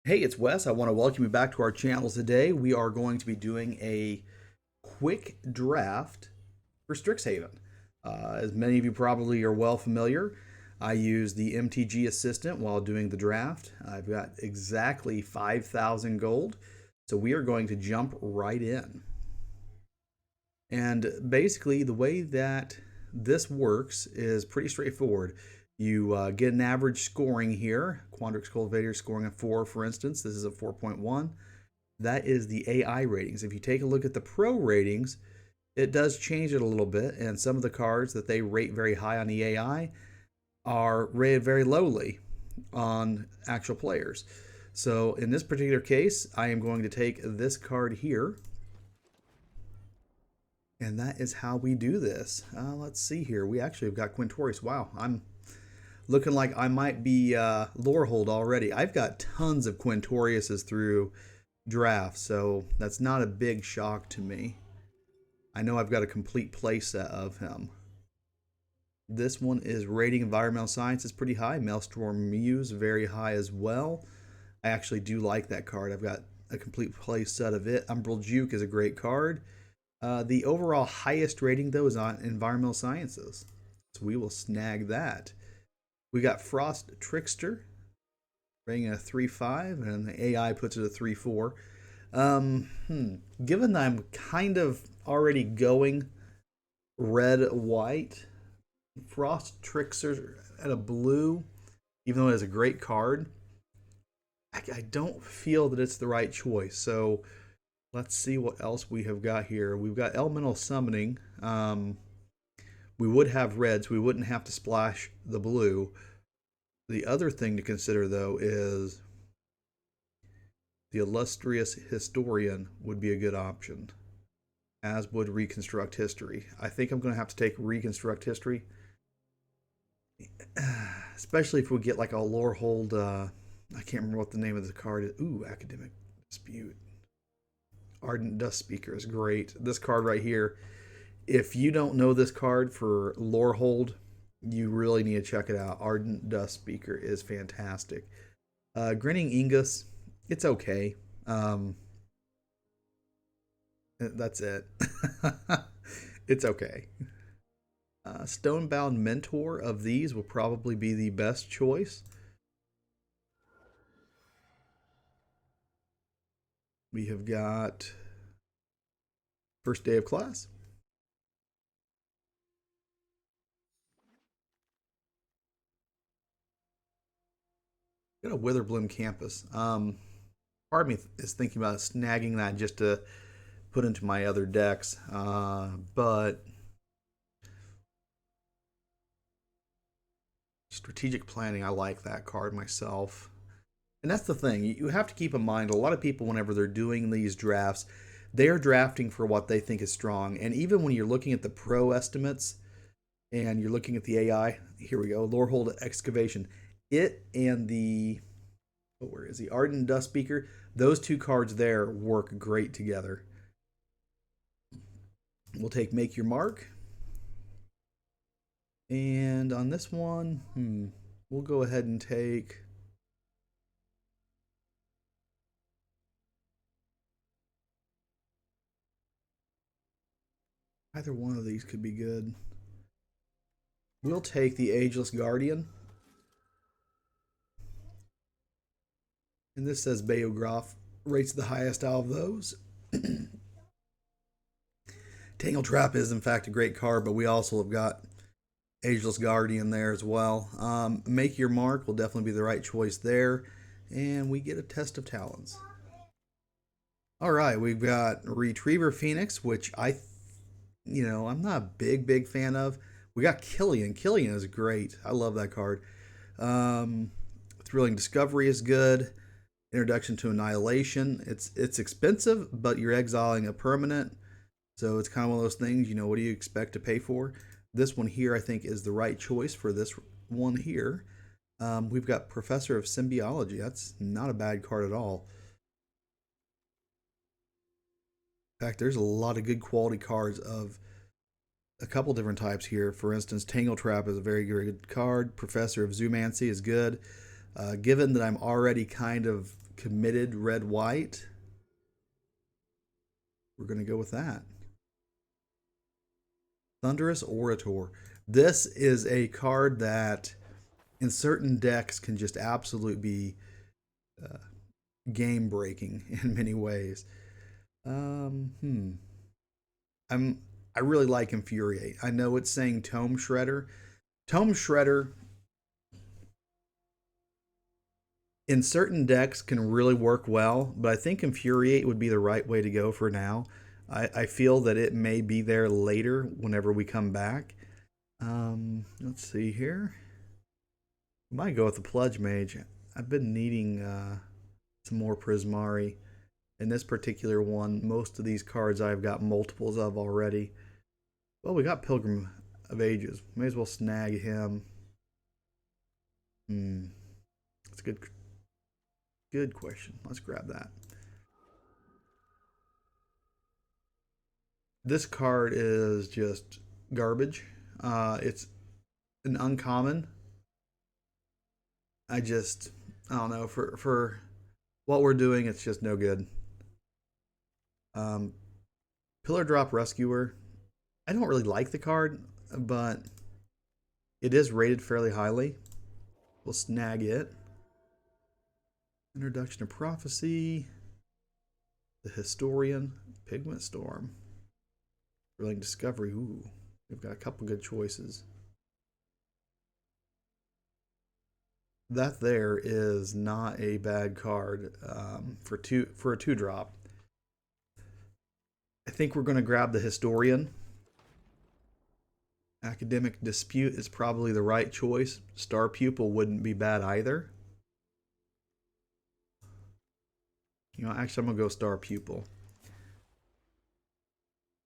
Hey, it's Wes. I want to welcome you back to our channel today. We are going to be doing a quick draft for Strixhaven. As many of you probably are well familiar, I use the MTG assistant while doing the draft. I've got exactly 5,000 gold, so we are going to jump right in. And basically, the way that this works is pretty straightforward. You get an average scoring here. Quandrix Cultivator scoring a 4, for instance. This is a 4.1. That is the AI ratings. If you take a look at the pro ratings, it does change it a little bit, and some of the cards that they rate very high on the AI are rated very lowly on actual players. So in this particular case, I am going to take this card here, and that is how we do this. Let's see here. We actually have got Quintorius. Wow, I'm looking like I might be Lorehold already. I've got tons of Quintoriuses through drafts, so that's not a big shock to me. I know I've got a complete playset of him. This one is rating environmental science is pretty high. Maelstrom Muse very high as well. I actually do like that card. I've got a complete playset of it. Umbral Juke is a great card. The overall highest rating though is on environmental sciences, so we will snag that. We got Frost Trickster, rating a 3.5, and the AI puts it a 3.4. Given that I'm kind of already going red-white, Frost Trickster at a blue, even though it is a great card, I don't feel that it's the right choice. So let's see what else we have got here. We've got Elemental Summoning. We would have red, so we wouldn't have to splash the blue. The other thing to consider, though, is the Illustrious Historian would be a good option, as would Reconstruct History. I think I'm going to have to take Reconstruct History, especially if we get like a Lorehold. I can't remember what the name of the card is. Ooh, Academic Dispute. Ardent Dust Speaker is great. This card right here, if you don't know this card for Lorehold, you really need to check it out. Ardent Dust Speaker is fantastic. Grinning Ingus, it's okay. That's it. It's okay. Stonebound Mentor of these will probably be the best choice. We have got First Day of Class. Got a Witherbloom Campus. Part of me is thinking about snagging that just to put into my other decks, but strategic planning, I like that card myself. And that's the thing, you have to keep in mind, a lot of people, whenever they're doing these drafts, they're drafting for what they think is strong. And even when you're looking at the pro estimates and you're looking at the AI, here we go, Lorehold Excavation. It and the, oh, where is the Ardent Dust Speaker? Those two cards there work great together. We'll take Make Your Mark. And on this one, we'll go ahead and take either one of these could be good. We'll take the Ageless Guardian. And this says Beograph rates the highest out of those. Tangle Trap is in fact a great card, but we also have got Ageless Guardian there as well. Make Your Mark will definitely be the right choice there. And we get a Test of Talons. All right, we've got Retriever Phoenix, which I'm not a big fan of. We got Killian. Killian is great. I love that card. Thrilling Discovery is good. Introduction to Annihilation. It's expensive, but you're exiling a permanent. So it's kind of one of those things, what do you expect to pay for? This one here, I think, is the right choice for this one here. We've got Professor of Symbiology. That's not a bad card at all. In fact, there's a lot of good quality cards of a couple different types here. For instance, Tangle Trap is a very good card. Professor of Zoomancy is good. Given that I'm already kind of Committed red-white. We're going to go with that. Thunderous Orator. This is a card that in certain decks can just absolutely be game breaking in many ways. I really like Infuriate. I know it's saying Tome Shredder. Tome Shredder in certain decks can really work well, but I think Infuriate would be the right way to go for now. I feel that it may be there later whenever we come back. Let's see here. I might go with the Pledge Mage. I've been needing some more Prismari. In this particular one, most of these cards I've got multiples of already. Well, we got Pilgrim of Ages. May as well snag him. That's a good question. Let's grab that. This card is just garbage. It's an uncommon. I don't know. For what we're doing, it's just no good. Pillar Drop Rescuer. I don't really like the card, but it is rated fairly highly. We'll snag it. Introduction of Prophecy. The Historian. Pigment Storm. Thrilling Discovery. Ooh, we've got a couple good choices. That there is not a bad card for a 2-drop. I think we're going to grab the Historian. Academic Dispute is probably the right choice. Star Pupil wouldn't be bad either. Actually, I'm going to go Star Pupil.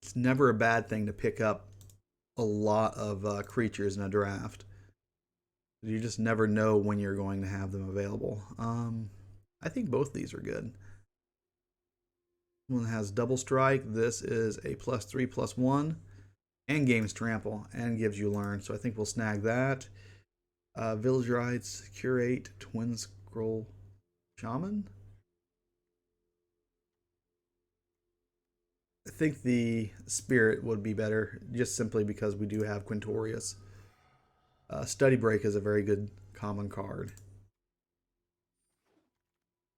It's never a bad thing to pick up a lot of creatures in a draft. You just never know when you're going to have them available. I think both these are good. One has Double Strike. This is a +3/+1. And Games Trample. And gives you Learn. So I think we'll snag that. Village Rites. Curate. Twin Scroll Shaman. I think the Spirit would be better. Just simply because we do have Quintorius. Study Break is a very good common card.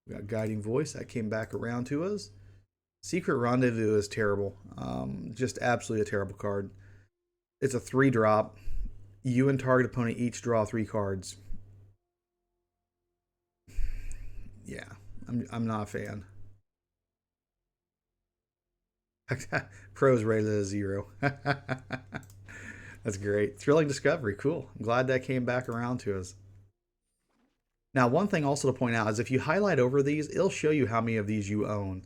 We got Guiding Voice. That came back around to us. Secret Rendezvous is terrible. Just absolutely a terrible card. It's a 3-drop. You and target opponent each draw 3 cards. Yeah, I'm not a fan. Pros rated as 0. That's great. Thrilling Discovery. Cool. I'm glad that came back around to us. Now, one thing also to point out is if you highlight over these, it'll show you how many of these you own.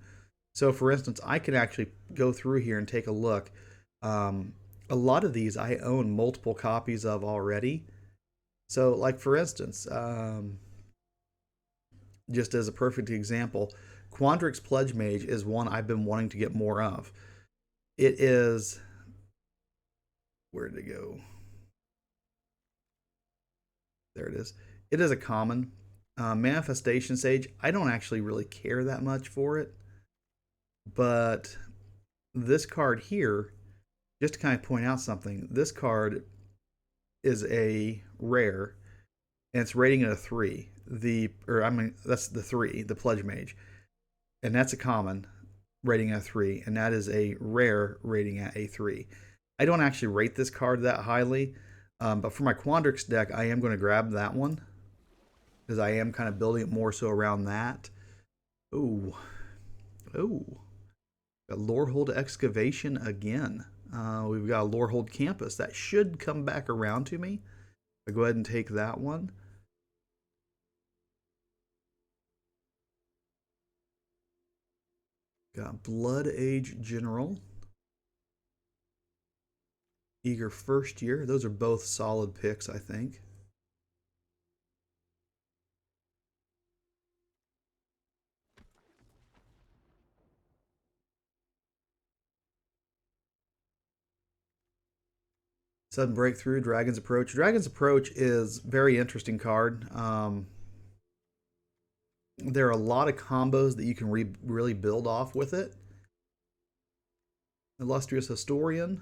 So, for instance, I can actually go through here and take a look. A lot of these I own multiple copies of already. So, like, for instance, just as a perfect example, Quandrix Pledge Mage is one I've been wanting to get more of. It is... Where did it go? There it is. It is a common. Manifestation Sage, I don't actually really care that much for it. But this card here, just to kind of point out something, this card is a rare, and it's rating at a 3. That's the 3, the Pledge Mage. And that's a common, rating at a 3. And that is a rare, rating at a 3. I don't actually rate this card that highly, but for my Quandrix deck, I am going to grab that one because I am kind of building it more so around that. Ooh. Got Lorehold Excavation again. We've got a Lorehold Campus. That should come back around to me. I'll go ahead and take that one. Got Blood Age General. Eager First Year. Those are both solid picks, I think. Sudden Breakthrough, Dragon's Approach. Dragon's Approach is a very interesting card. There are a lot of combos that you can really build off with it. Illustrious Historian.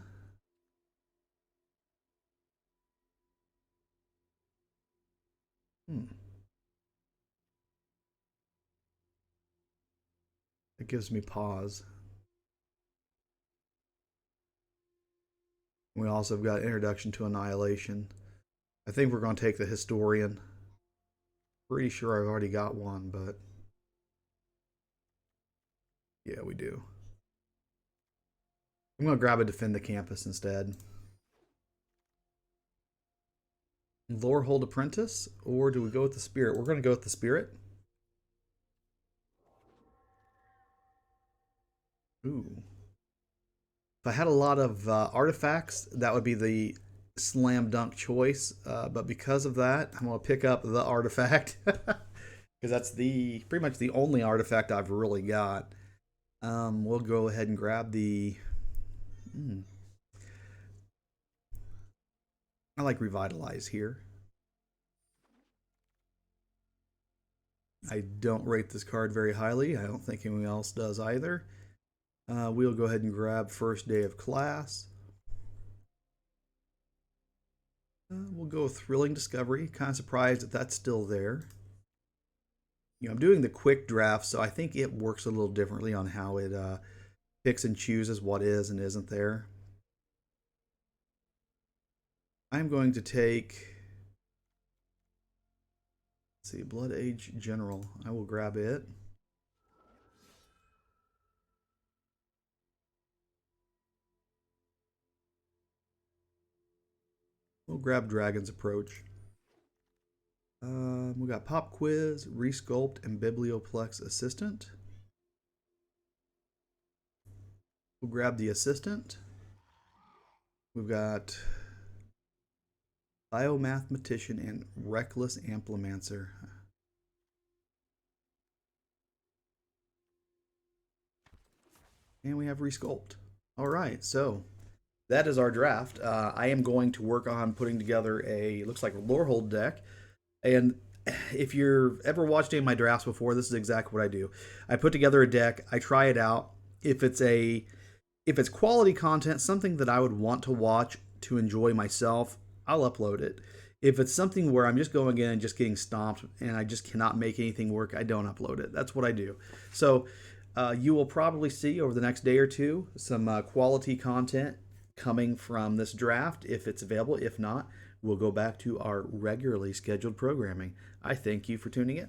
Hmm. It gives me pause. We also have got Introduction to Annihilation. I think we're going to take the Historian. Pretty sure I've already got one, but yeah, we do. I'm going to grab a Defend the Campus instead. Lorehold Apprentice, or do we go with the Spirit? We're going to go with the Spirit. Ooh. If I had a lot of artifacts, that would be the slam dunk choice. But because of that, I'm going to pick up the artifact because that's the pretty much the only artifact I've really got. We'll go ahead and grab the. I like Revitalize here. I don't rate this card very highly. I don't think anyone else does either. We'll go ahead and grab First Day of Class. We'll go Thrilling Discovery. Kind of surprised that that's still there. I'm doing the quick draft, so I think it works a little differently on how it picks and chooses what is and isn't there. I'm going to take, let's see, Blood Age General. I will grab it. We'll grab Dragon's Approach. We got Pop Quiz, Resculpt, and Biblioplex Assistant. We'll grab the Assistant. We've got Biomathematician and Reckless Amplimancer. And we have Resculpt. All right, so that is our draft. I am going to work on putting together looks like a Lorehold deck. And if you've ever watched any of my drafts before, this is exactly what I do. I put together a deck, I try it out. If it's quality content, something that I would want to watch to enjoy myself, I'll upload it. If it's something where I'm just going in and just getting stomped and I just cannot make anything work, I don't upload it. That's what I do. So you will probably see over the next day or two some quality content coming from this draft if it's available. If not, we'll go back to our regularly scheduled programming. I thank you for tuning in.